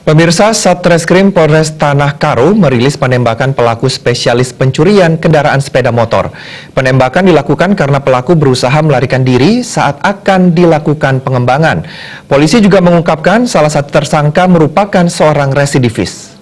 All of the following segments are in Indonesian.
Pemirsa, Satreskrim Polres Tanah Karo merilis penembakan pelaku spesialis pencurian kendaraan sepeda motor. Penembakan dilakukan karena pelaku berusaha melarikan diri saat akan dilakukan pengembangan. Polisi juga mengungkapkan salah satu tersangka merupakan seorang residivis.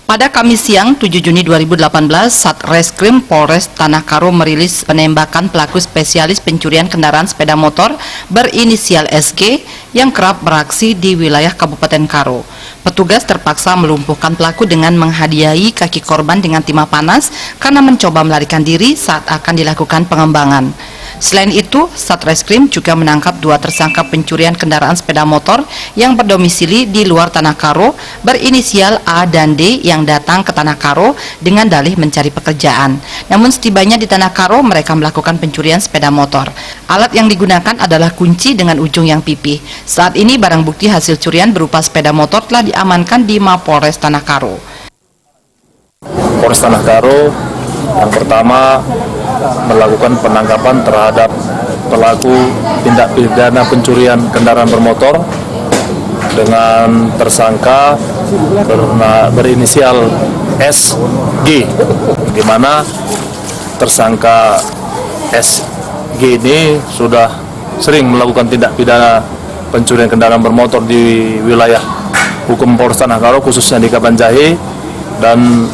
Pada Kamis siang 7 Juni 2018, Satreskrim Polres Tanah Karo merilis penembakan pelaku spesialis pencurian kendaraan sepeda motor berinisial SG yang kerap beraksi di wilayah Kabupaten Karo. Petugas terpaksa melumpuhkan pelaku dengan menghadiahi kaki korban dengan timah panas karena mencoba melarikan diri saat akan dilakukan pengembangan. Selain itu, Satreskrim juga menangkap 2 tersangka pencurian kendaraan sepeda motor yang berdomisili di luar Tanah Karo berinisial A dan D yang datang ke Tanah Karo dengan dalih mencari pekerjaan. Namun setibanya di Tanah Karo, mereka melakukan pencurian sepeda motor. Alat yang digunakan adalah kunci dengan ujung yang pipih. Saat ini barang bukti hasil curian berupa sepeda motor telah diamankan di Mapolres Tanah Karo. Polres Tanah Karo yang pertama melakukan penangkapan terhadap pelaku tindak pidana pencurian kendaraan bermotor dengan tersangka berinisial SG, di mana tersangka SG ini sudah sering melakukan tindak pidana pencurian kendaraan bermotor di wilayah hukum Polres Tanah Karo, khususnya di Kabanjahe, dan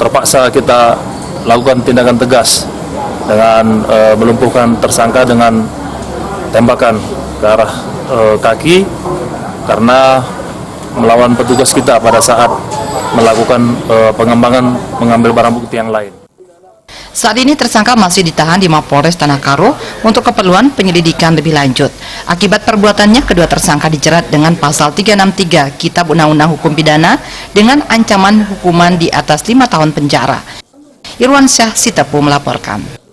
terpaksa kita lakukan tindakan tegas dengan melumpuhkan tersangka dengan tembakan ke arah kaki karena melawan petugas kita pada saat melakukan pengembangan mengambil barang bukti yang lain. Saat ini tersangka masih ditahan di Mapolres Tanah Karo untuk keperluan penyelidikan lebih lanjut. Akibat perbuatannya, kedua tersangka dijerat dengan pasal 363 Kitab Undang-Undang Hukum Pidana dengan ancaman hukuman di atas 5 tahun penjara. Irwansyah Sitepu melaporkan.